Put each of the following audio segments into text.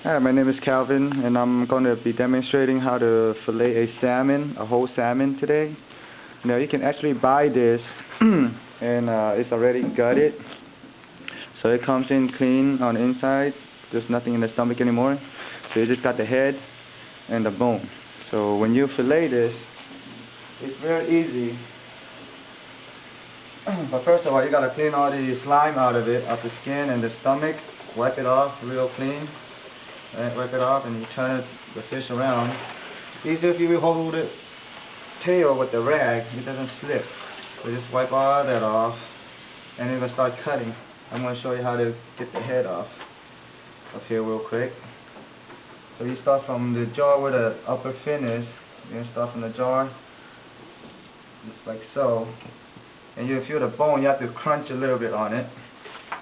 Hi, my name is Calvin, and I'm going to be demonstrating how to fillet a salmon, a whole salmon today. Now you can actually buy this, and it's already gutted, so it comes in clean on the inside. There's nothing in the stomach anymore, so you just got the head and the bone. So when you fillet this, it's very easy. But first of all, you got to clean all the slime out of it, of the skin and the stomach. Wipe it off real clean. Wipe it off, and you turn the fish around. It's easier if you hold the tail with the rag, it doesn't slip. So just wipe all that off, and you're going to start cutting. I'm going to show you how to get the head off up here real quick. So you start from the jaw where the upper fin is. You're going to start from the jaw, just like so. And you feel the bone, you have to crunch a little bit on it,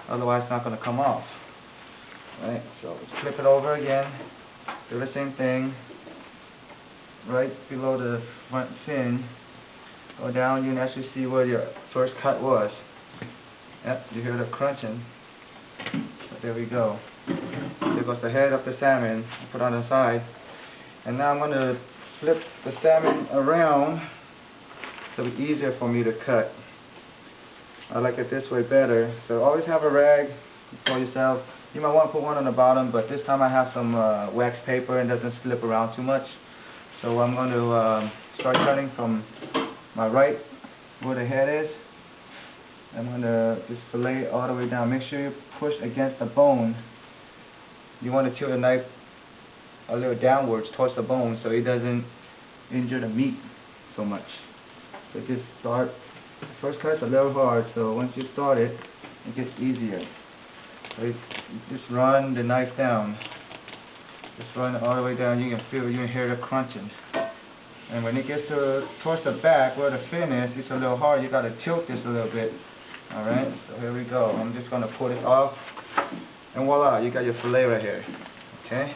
otherwise it's not going to come off. Right, so flip it over again, do the same thing, right below the front fin, go down, you can actually see where your first cut was. Yep, you hear the crunching, but there we go. There goes the head of the salmon, I put on the side, and now I'm going to flip the salmon around so it'll be easier for me to cut. I like it this way better, so always have a rag for yourself. You might want to put one on the bottom, but this time I have some wax paper and it doesn't slip around too much. So I'm going to start cutting from my right, where the head is. I'm going to just fillet all the way down. Make sure you push against the bone. You want to tilt the knife a little downwards towards the bone so it doesn't injure the meat so much. So just start. The first cut's a little hard, so once you start it, it gets easier. So you just run the knife down. Just run it all the way down. You can hear the crunching. And when it gets towards the back where the fin is, it's a little hard. You got to tilt this a little bit. All right. So here we go. I'm just gonna pull it off, and voila, you got your fillet right here. Okay.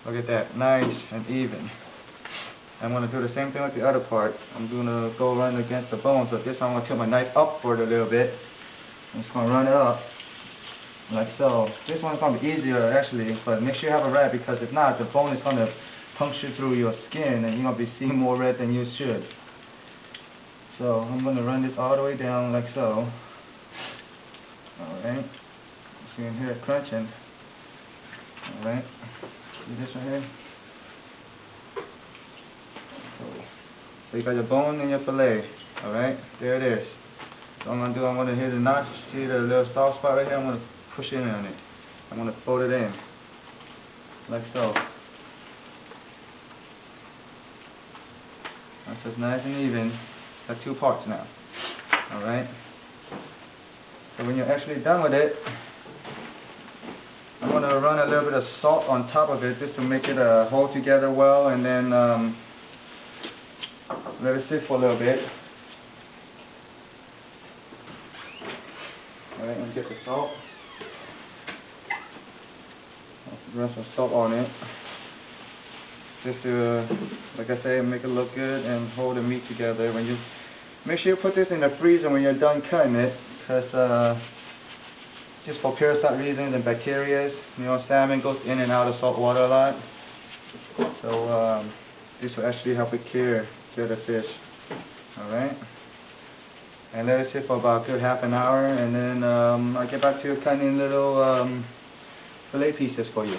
Look at that, nice and even. I'm gonna do the same thing with the other part. I'm gonna go run against the bone. So this time I'm gonna tilt my knife upward a little bit. I'm just gonna run it up. Like so. This one's going to be easier actually, but make sure you have a rag, because if not, the bone is going to puncture through your skin and you're going to be seeing more red than you should. So I'm going to run this all the way down like so. Alright. So you can hear it crunching. Alright. See this right here? So you got your bone and your fillet. Alright. There it is. So I'm going to do, I'm going to hit the notch. See the little soft spot right here? I'm going to push in on it. I'm going to fold it in, like so. That's just nice and even. Got two parts now. Alright. So when you're actually done with it, I'm going to run a little bit of salt on top of it just to make it hold together well, and then let it sit for a little bit. Alright, let me get the salt. Run some salt on it, just to, like I say, make it look good and hold the meat together. When you make sure you put this in the freezer when you're done cutting it, because just for parasite reasons and bacteria, you know, salmon goes in and out of salt water a lot. So this will actually help it clear the fish. All right, and let it sit for about a good half an hour, and then I'll get back to you cutting little fillet pieces for you.